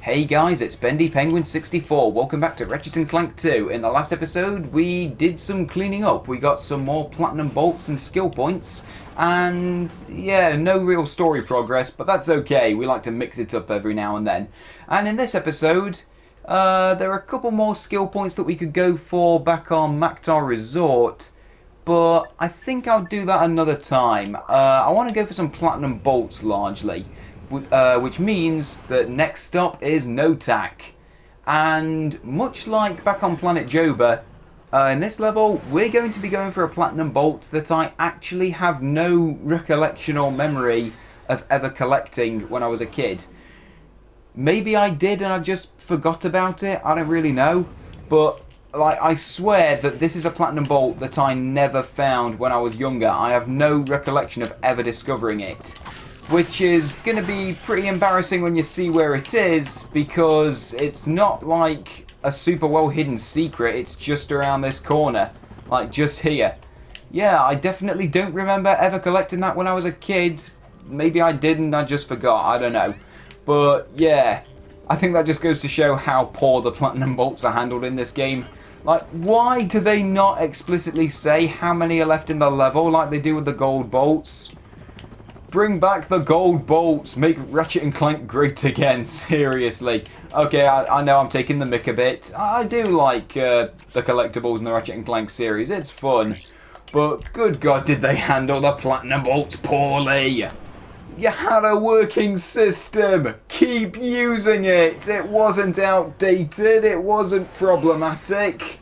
Hey guys, it's Bendy Penguin 64. Welcome back to Ratchet Clank 2. In the last episode, we did some cleaning up. We got some more platinum bolts and skill points. And yeah, no real story progress, but that's okay. We like to mix it up every now and then. And in this episode, there are a couple more skill points that we could go for back on Maktar Resort. But I think I'll do that another time. I want to go for some platinum bolts largely. Which means that next stop is Notak. And much like back on planet Joba, in this level we're going to be going for a platinum bolt that I actually have no recollection or memory of ever collecting when I was a kid. Maybe I did and I just forgot about it, I don't really know. But like, I swear that this is a platinum bolt that I never found when I was younger. I have no recollection of ever discovering it. Which is going to be pretty embarrassing when you see where it is, because it's not like a super well hidden secret, it's just around this corner, like just here. Yeah, I definitely don't remember ever collecting that when I was a kid. Maybe I didn't, I just forgot, I don't know. But yeah, I think that just goes to show how poor the platinum bolts are handled in this game. Like, why do they not explicitly say how many are left in the level like they do with the gold bolts? Bring back the gold bolts. Make Ratchet & Clank great again. Seriously. Okay, I know I'm taking the mick a bit. I do like the collectibles in the Ratchet & Clank series. It's fun. But good God, did they handle the platinum bolts poorly. You had a working system. Keep using it. It wasn't outdated. It wasn't problematic.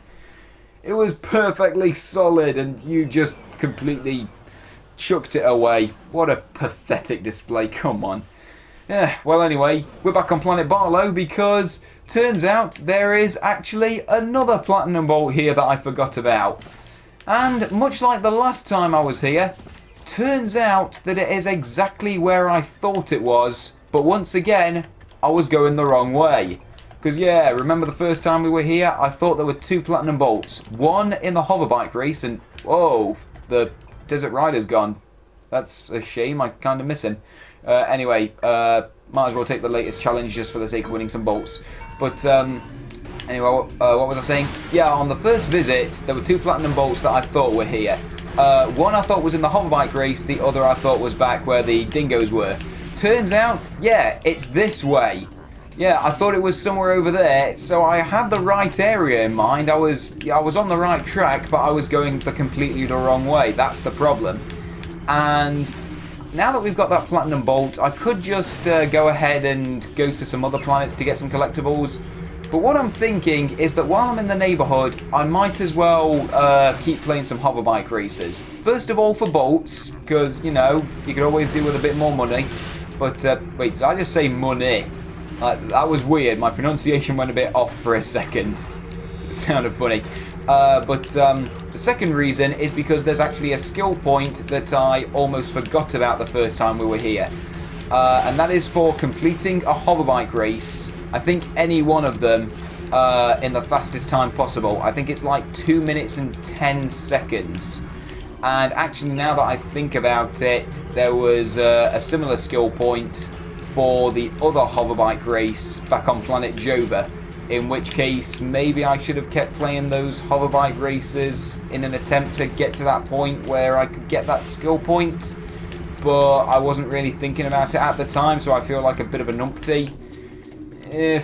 It was perfectly solid and you just completely chucked it away. What a pathetic display, come on. Yeah, well anyway, we're back on planet Barlow because turns out there is actually another platinum bolt here that I forgot about. And much like the last time I was here, turns out that it is exactly where I thought it was, but once again, I was going the wrong way. Because yeah, remember the first time we were here, I thought there were two platinum bolts. One in the hoverbike race and, whoa, the Desert Rider's gone. That's a shame, I kind of miss him. Anyway, might as well take the latest challenge just for the sake of winning some bolts. But anyway, what was I saying? Yeah, on the first visit, there were two platinum bolts that I thought were here. One I thought was in the hoverbike race, the other I thought was back where the dingoes were. Turns out, yeah, it's this way. Yeah, I thought it was somewhere over there, so I had the right area in mind. I was on the right track, but I was going completely the wrong way. That's the problem. And now that we've got that platinum bolt, I could just go ahead and go to some other planets to get some collectibles. But what I'm thinking is that while I'm in the neighborhood, I might as well keep playing some hoverbike races. First of all for bolts, because, you know, you could always do with a bit more money. But, wait, did I just say money? That was weird. My pronunciation went a bit off for a second. It sounded funny. But the second reason is because there's actually a skill point that I almost forgot about the first time we were here. And that is for completing a hoverbike race. I think any one of them in the fastest time possible. I think it's like 2 minutes and 10 seconds. And actually, now that I think about it, there was a similar skill point for the other hoverbike race back on planet Joba, in which case maybe I should have kept playing those hoverbike races in an attempt to get to that point where I could get that skill point, but I wasn't really thinking about it at the time, so I feel like a bit of a numpty.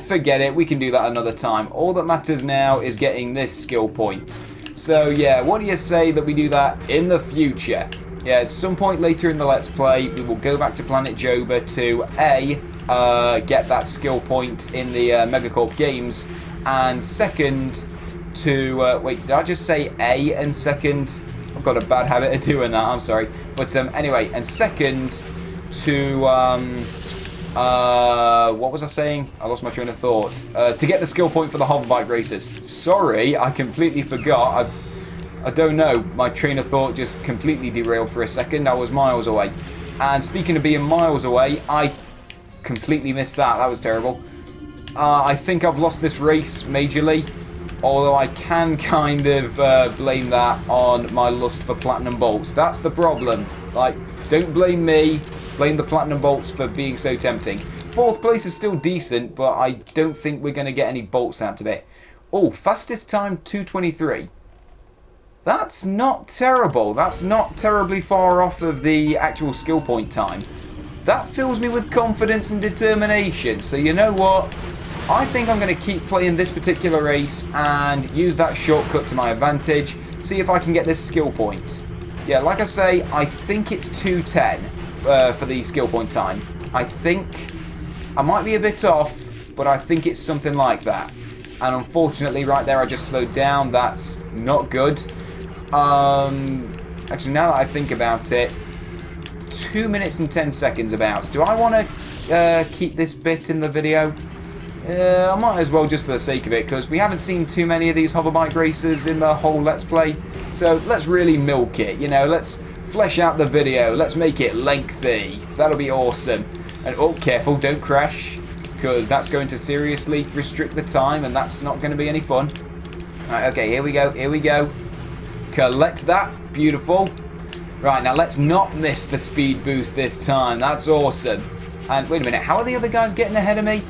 Forget it, we can do that another time. All that matters now is getting this skill point. So yeah, what do you say that we do that in the future? Yeah, at some point later in the Let's Play, we will go back to Planet Joba to A, get that skill point in the Megacorp games, and second, to, wait, did I just say A and second? I've got a bad habit of doing that, I'm sorry. But anyway, and second, to, what was I saying? I lost my train of thought. To get the skill point for the hoverbike races. Sorry, I completely forgot. I don't know, my train of thought just completely derailed for a second. I was miles away. And speaking of being miles away, I completely missed that. That was terrible. I think I've lost this race majorly, although I can kind of blame that on my lust for platinum bolts. That's the problem. Like, don't blame me, blame the platinum bolts for being so tempting. 4th place is still decent, but I don't think we're going to get any bolts out of it. Oh, fastest time 2:23. That's not terrible. That's not terribly far off of the actual skill point time. That fills me with confidence and determination. So you know what? I think I'm going to keep playing this particular race and use that shortcut to my advantage. See if I can get this skill point. Yeah, like I say, I think it's 2:10 for the skill point time. I think I might be a bit off, but I think it's something like that. And unfortunately, right there, I just slowed down. That's not good. Actually, now that I think about it, 2 minutes and 10 seconds about. Do I want to keep this bit in the video? I might as well, just for the sake of it, because we haven't seen too many of these hoverbike races in the whole Let's Play. So let's really milk it, you know, let's flesh out the video, let's make it lengthy. That'll be awesome. And oh, careful, don't crash, because that's going to seriously restrict the time, and that's not going to be any fun. Right, okay, here we go, here we go. Collect that, beautiful. Right, now let's not miss the speed boost this time, that's awesome. And wait a minute, how are the other guys getting ahead of me?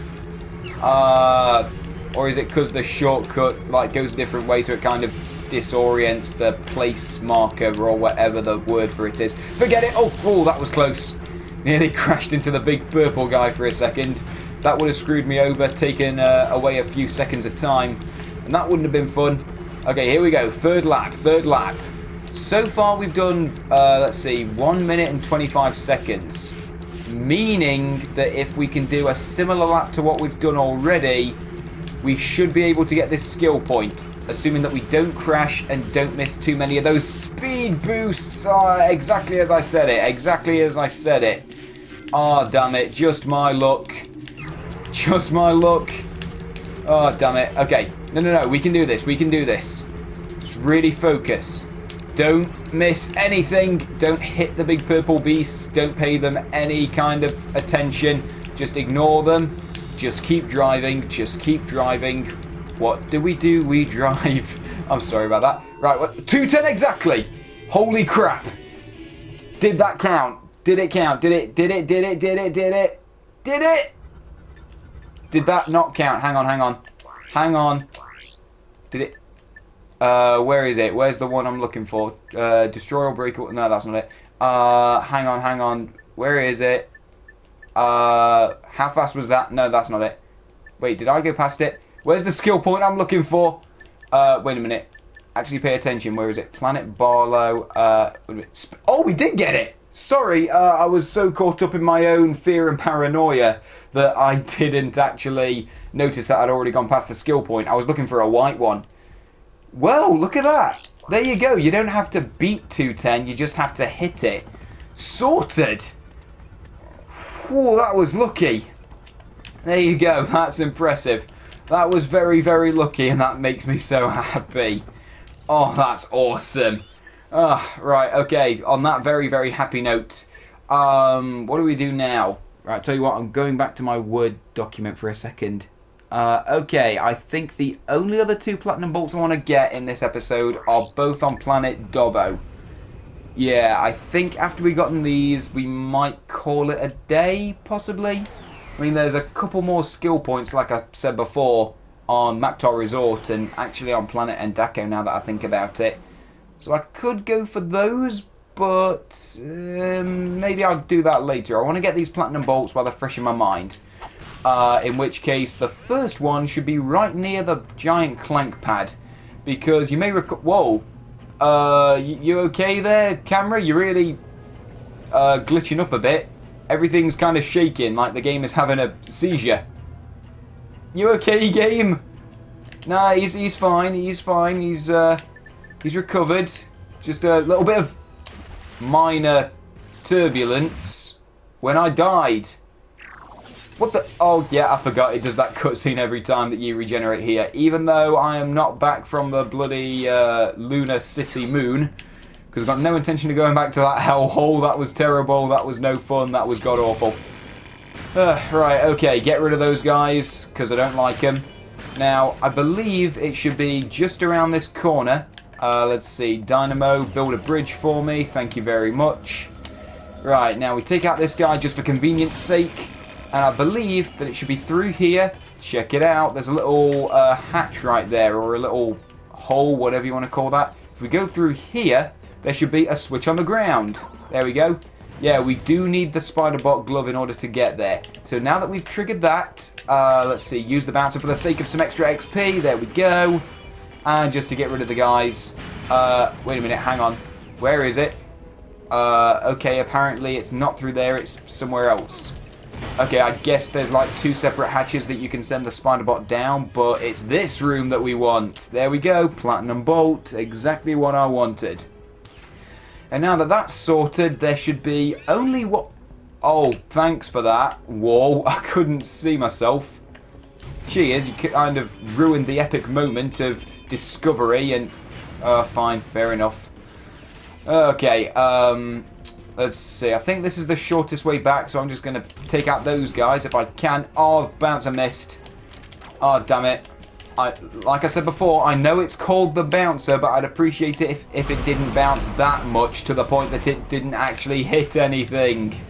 Or is it because the shortcut like goes a different way, so it kind of disorients the place marker or whatever the word for it is? Forget it. Oh, that was close. Nearly crashed into the big purple guy for a second. That would have screwed me over, taken away a few seconds of time, and that wouldn't have been fun. Okay, here we go. Third lap. So far we've done, let's see, 1 minute and 25 seconds. Meaning that if we can do a similar lap to what we've done already, we should be able to get this skill point, assuming that we don't crash and don't miss too many of those speed boosts. Exactly as I said it. Oh, damn it. Just my luck. Oh, damn it. Okay. No. We can do this. Just really focus. Don't miss anything. Don't hit the big purple beasts. Don't pay them any kind of attention. Just ignore them. Just keep driving. What do? We drive. I'm sorry about that. Right, 2:10 exactly. Holy crap. Did that count? Did it count? Did it? Did that not count? Hang on. Did it? Where is it? Where's the one I'm looking for? Destroy or break? No, that's not it. Hang on. Where is it? How fast was that? No, that's not it. Wait, did I go past it? Where's the skill point I'm looking for? Wait a minute. Actually pay attention. Where is it? Planet Barlow. Oh, we did get it! Sorry, I was so caught up in my own fear and paranoia that I didn't actually notice that I'd already gone past the skill point. I was looking for a white one. Well, look at that. There you go. You don't have to beat 2:10. You just have to hit it. Sorted. Whoa, that was lucky. There you go. That's impressive. That was very, very lucky, and that makes me so happy. Oh, that's awesome. Right, okay. On that very, very happy note, what do we do now? Right, tell you what, I'm going back to my Word document for a second. Okay, I think the only other 2 platinum bolts I want to get in this episode are both on planet Dobbo. Yeah, I think after we've gotten these, we might call it a day, possibly. I mean, there's a couple more skill points, like I said before, on Maktar Resort and actually on planet Endako, now that I think about it. So I could go for those, but maybe I'll do that later. I want to get these platinum bolts while they're fresh in my mind. In which case, the first one should be right near the giant clank pad. Because you may recall... Whoa. You okay there, camera? You're really glitching up a bit. Everything's kind of shaking, like the game is having a seizure. You okay, game? Nah, he's fine. He's recovered. Just a little bit of minor turbulence when I died. What the? Oh, yeah, I forgot. It does that cutscene every time that you regenerate here. Even though I am not back from the bloody Lunar City moon. Because I've got no intention of going back to that hellhole. That was terrible. That was no fun. That was god-awful. Right, okay. Get rid of those guys, because I don't like them. Now, I believe it should be just around this corner. Let's see. Dynamo, build a bridge for me. Thank you very much. Right, now we take out this guy just for convenience sake. And I believe that it should be through here. Check it out. There's a little hatch right there, or a little hole, whatever you want to call that. If we go through here, there should be a switch on the ground. There we go. Yeah, we do need the Spider-Bot glove in order to get there. So now that we've triggered that, let's see, use the bouncer for the sake of some extra XP. There we go. And just to get rid of the guys. Wait a minute, hang on. Where is it? Okay, apparently it's not through there, it's somewhere else. Okay, I guess there's like 2 separate hatches that you can send the Spider-Bot down, but it's this room that we want. There we go, Platinum Bolt, exactly what I wanted. And now that that's sorted, there should be only what... Oh, thanks for that. Whoa, I couldn't see myself. Cheers, you kind of ruined the epic moment of discovery and... fine, fair enough. Okay, let's see. I think this is the shortest way back, so I'm just going to take out those guys if I can. Oh, bouncer missed. Oh, damn it. Like I said before, I know it's called the bouncer, but I'd appreciate it if it didn't bounce that much to the point that it didn't actually hit anything.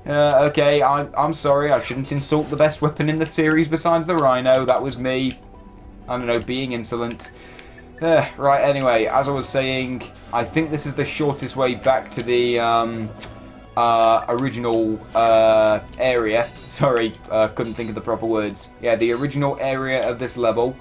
Okay, I'm sorry. I shouldn't insult the best weapon in the series besides the Rhino. That was me, I don't know, being insolent. Right, anyway, as I was saying, I think this is the shortest way back to the original area. Sorry, couldn't think of the proper words. Yeah, the original area of this level,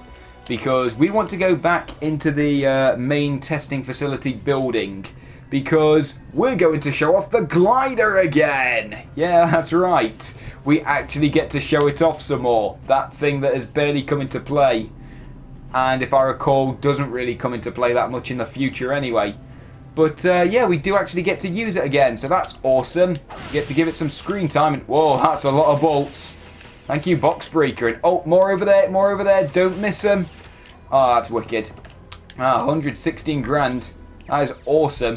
because we want to go back into the main testing facility building, because we're going to show off the glider again. Yeah, that's right. We actually get to show it off some more. That thing that has barely come into play, and if I recall, doesn't really come into play that much in the future anyway. But yeah, we do actually get to use it again, so that's awesome. Get to give it some screen time, and whoa, that's a lot of bolts. Thank you, Box Breaker. And oh, more over there, don't miss them. Oh, that's wicked. 116 grand. That is awesome.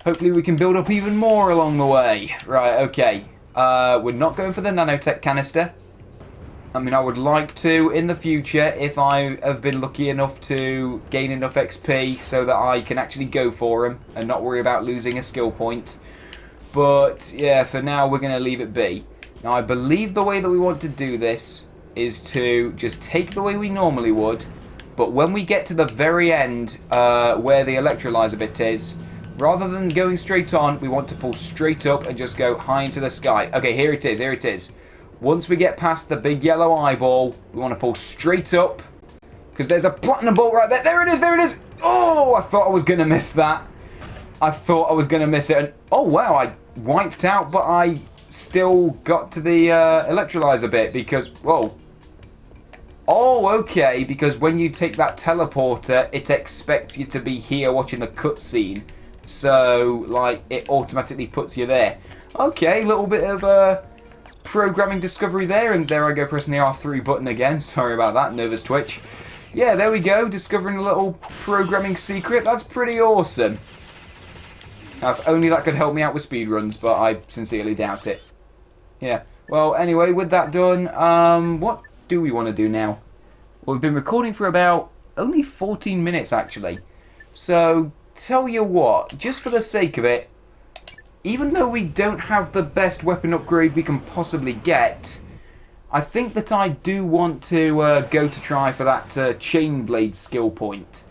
Hopefully we can build up even more along the way. Right, okay. We're not going for the nanotech canister. I mean, I would like to in the future if I have been lucky enough to gain enough XP so that I can actually go for them and not worry about losing a skill point. But yeah, for now we're going to leave it be. Now I believe the way that we want to do this is to just take the way we normally would, but when we get to the very end where the electrolyzer bit is, rather than going straight on, we want to pull straight up and just go high into the sky. Okay, here it is. Once we get past the big yellow eyeball, we want to pull straight up, because there's a platinum bolt right there. There it is. Oh, I thought I was going to miss that. I thought I was going to miss it. And oh, wow, I wiped out, but I still got to the electrolyzer bit because, whoa. Oh, okay, because when you take that teleporter, it expects you to be here watching the cutscene. So, like, it automatically puts you there. Okay, little bit of programming discovery there, and there I go pressing the R3 button again. Sorry about that, nervous twitch. Yeah, there we go, discovering a little programming secret. That's pretty awesome. Now, if only that could help me out with speedruns, but I sincerely doubt it. Yeah, well, anyway, with that done, what do we want to do now? Well, we've been recording for about only 14 minutes, actually. So, tell you what, just for the sake of it, even though we don't have the best weapon upgrade we can possibly get, I think that I do want to go to try for that chain blade skill point.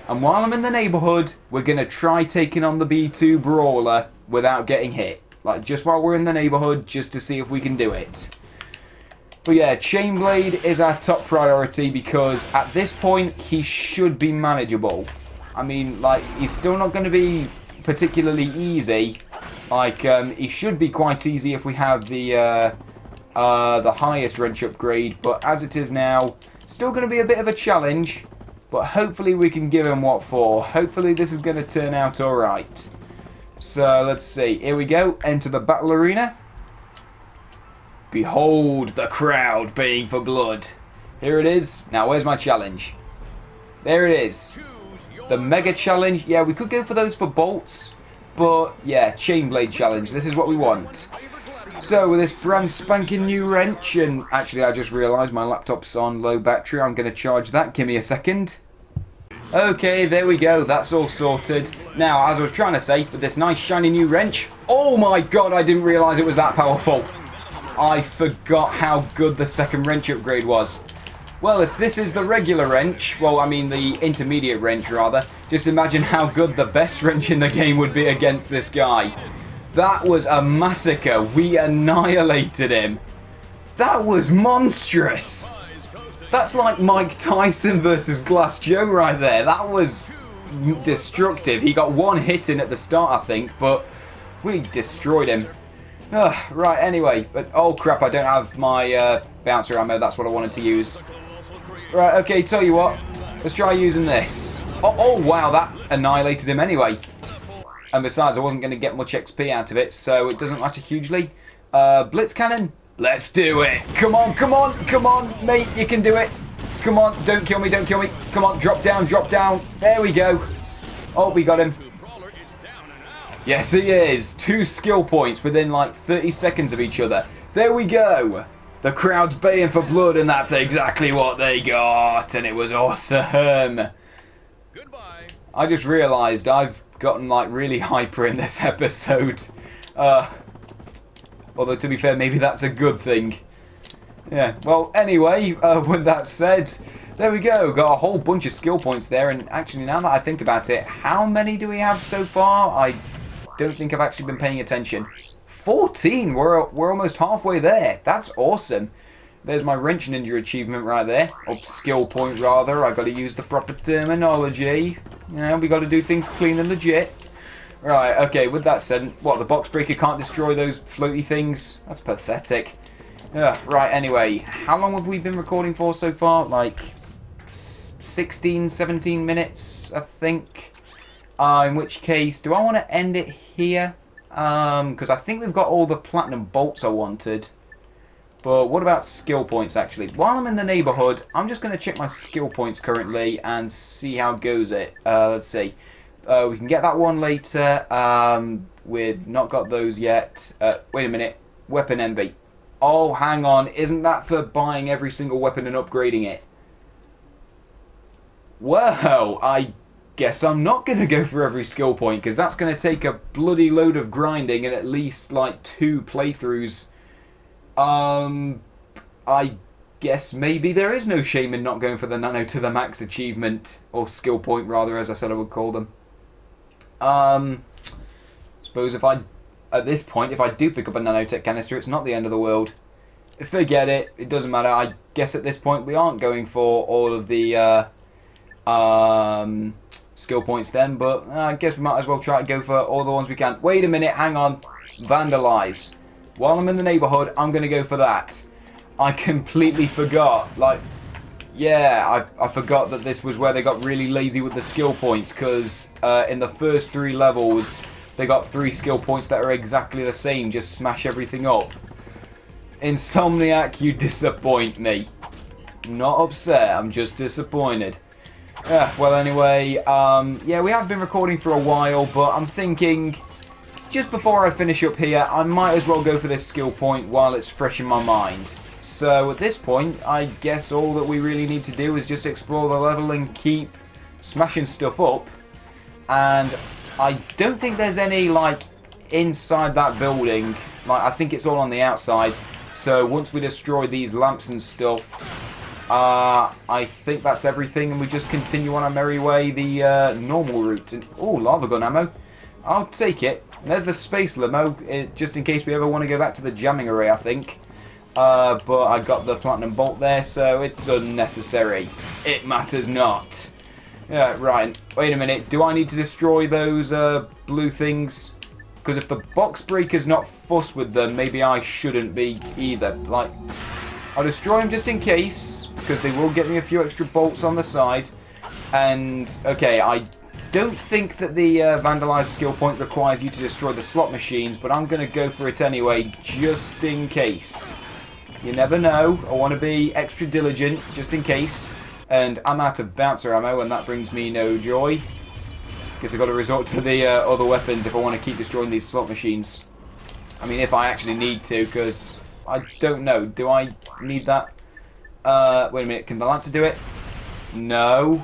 And while I'm in the neighbourhood, we're going to try taking on the B2 Brawler without getting hit. Like, just while we're in the neighbourhood, just to see if we can do it. But yeah, chain blade is our top priority because at this point, he should be manageable. I mean, like, he's still not going to be particularly easy. Like, he should be quite easy if we have the highest wrench upgrade, but as it is now, still going to be a bit of a challenge, but hopefully we can give him what for. Hopefully this is going to turn out alright. So, let's see. Here we go. Enter the battle arena. Behold the crowd baying for blood. Here it is. Now, where's my challenge? There it is. The Mega Challenge. Yeah, we could go for those for bolts. But, yeah, Chain Blade Challenge. This is what we want. So, with this brand spanking new wrench, and actually I just realised my laptop's on low battery. I'm going to charge that. Give me a second. Okay, there we go. That's all sorted. Now, as I was trying to say, with this nice shiny new wrench. Oh my god, I didn't realise it was that powerful. I forgot how good the second wrench upgrade was. Well, if this is the regular wrench, well, I mean the intermediate wrench, rather, just imagine how good the best wrench in the game would be against this guy. That was a massacre. We annihilated him. That was monstrous. That's like Mike Tyson versus Glass Joe right there. That was destructive. He got one hit in at the start, I think, but we destroyed him. Right, anyway, but oh crap, I don't have my bouncer ammo. That's what I wanted to use. Right, okay, tell you what, let's try using this. Oh wow, that annihilated him anyway. And besides, I wasn't going to get much XP out of it, so it doesn't matter hugely. Blitz cannon, let's do it. Come on, come on, come on, mate, you can do it. Come on, don't kill me, don't kill me. Come on, drop down, drop down. There we go. Oh, we got him. Yes, he is. 2 skill points within like 30 seconds of each other. There we go. The crowd's baying for blood, and that's exactly what they got. And it was awesome. Goodbye. I just realised I've gotten like really hyper in this episode. Although to be fair, maybe that's a good thing. Yeah, well, anyway, with that said, there we go. Got a whole bunch of skill points there, and actually, now that I think about it, how many do we have so far? I don't think I've actually been paying attention. 14! We're almost halfway there. That's awesome. There's my wrench ninja achievement right there. Or skill point, rather. I've got to use the proper terminology. You know, we got to do things clean and legit. Right, okay, with that said, what, the box breaker can't destroy those floaty things? That's pathetic. Right, anyway, how long have we been recording for so far? Like 16, 17 minutes, I think. In which case, do I want to end it here? Because I think we've got all the platinum bolts I wanted. But what about skill points, actually? While I'm in the neighborhood, I'm just going to check my skill points currently and see how it goes. Let's see. We can get that one later. We've not got those yet. Wait a minute. Weapon envy. Oh, hang on. Isn't that for buying every single weapon and upgrading it? Well, I guess I'm not going to go for every skill point, because that's going to take a bloody load of grinding and at least like 2 playthroughs. I guess maybe there is no shame in not going for the nano to the max achievement, or skill point rather, as I said I would call them. Suppose at this point, if I do pick up a nanotech canister, it's not the end of the world. Forget it, it doesn't matter. I guess at this point we aren't going for all of the skill points then, but I guess we might as well try to go for all the ones we can. Wait a minute, hang on. Vandalize. While I'm in the neighborhood, I'm going to go for that. I completely forgot. Like, yeah, I forgot that this was where they got really lazy with the skill points, because in the first 3 levels, they got 3 skill points that are exactly the same. Just smash everything up. Insomniac, you disappoint me. Not upset, I'm just disappointed. Well, anyway, yeah, we have been recording for a while, but I'm thinking, just before I finish up here, I might as well go for this skill point while it's fresh in my mind. So at this point, I guess all that we really need to do is just explore the level and keep smashing stuff up. And I don't think there's any, like, inside that building. Like, I think it's all on the outside. So once we destroy these lamps and stuff, I think that's everything, and we just continue on our merry way the normal route. And, oh, lava gun ammo. I'll take it. There's the space limo, just in case we ever want to go back to the jamming array, I think. But I got the platinum bolt there, so it's unnecessary. It matters not. Yeah, right. Wait a minute. Do I need to destroy those blue things? Because if the box breaker's not fussed with them, maybe I shouldn't be either. Like, I'll destroy them just in case, because they will get me a few extra bolts on the side. And, okay, I don't think that the Vandalize skill point requires you to destroy the slot machines, but I'm going to go for it anyway, just in case. You never know. I want to be extra diligent, just in case. And I'm out of bouncer ammo, and that brings me no joy. Guess I've got to resort to the other weapons if I want to keep destroying these slot machines. I mean, if I actually need to, because I don't know. Do I need that? Wait a minute. Can the Lancer do it? No.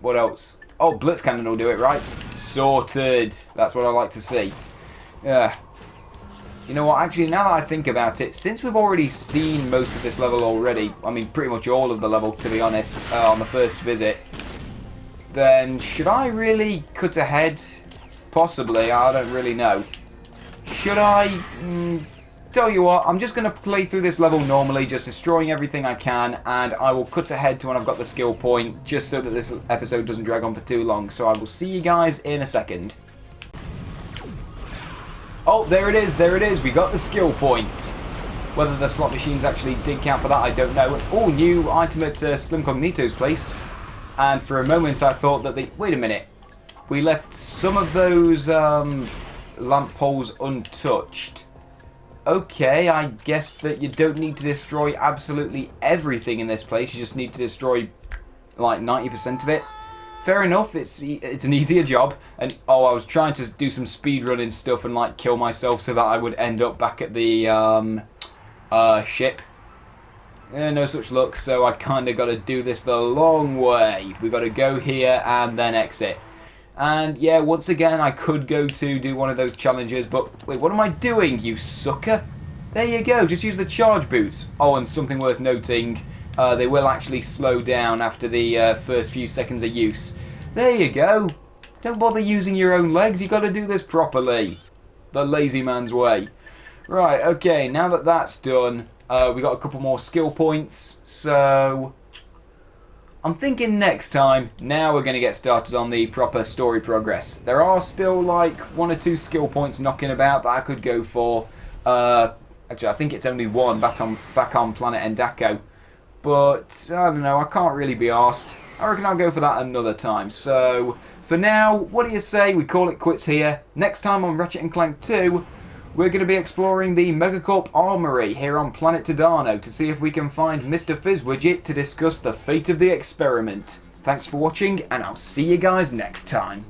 What else? Oh, Blitz Cannon will do it, right? Sorted. That's what I like to see. Yeah. You know what, actually, now that I think about it, since we've already seen most of this level already, I mean, pretty much all of the level, to be honest, on the first visit, then should I really cut ahead? Possibly, I don't really know. Should I? Tell you what, I'm just going to play through this level normally, just destroying everything I can, and I will cut ahead to when I've got the skill point, just so that this episode doesn't drag on for too long. So I will see you guys in a second. Oh, there it is, we got the skill point. Whether the slot machines actually did count for that, I don't know. Oh, new item at Slim Cognito's place. And for a moment I thought that wait a minute. We left some of those lamp poles untouched. Okay, I guess that you don't need to destroy absolutely everything in this place. You just need to destroy like 90% of it. Fair enough, it's an easier job. And oh, I was trying to do some speedrunning stuff and like kill myself so that I would end up back at the ship. No such luck, so I kind of got to do this the long way. We got to go here and then exit. And yeah, once again, I could go to do one of those challenges, but wait, what am I doing, you sucker? There you go, just use the charge boots. Oh, and something worth noting, they will actually slow down after the first few seconds of use. There you go. Don't bother using your own legs, you got to do this properly. The lazy man's way. Right, okay, now that that's done, we got a couple more skill points, so I'm thinking next time, now we're going to get started on the proper story progress. There are still like 1 or 2 skill points knocking about that I could go for. Actually, I think it's only one back on Planet Endako. But, I don't know, I can't really be arsed. I reckon I'll go for that another time. So, for now, what do you say we call it quits here? Next time on Ratchet Clank 2, we're going to be exploring the Megacorp Armory here on Planet Tadano to see if we can find Mr. Fizzwidget to discuss the fate of the experiment. Thanks for watching, and I'll see you guys next time.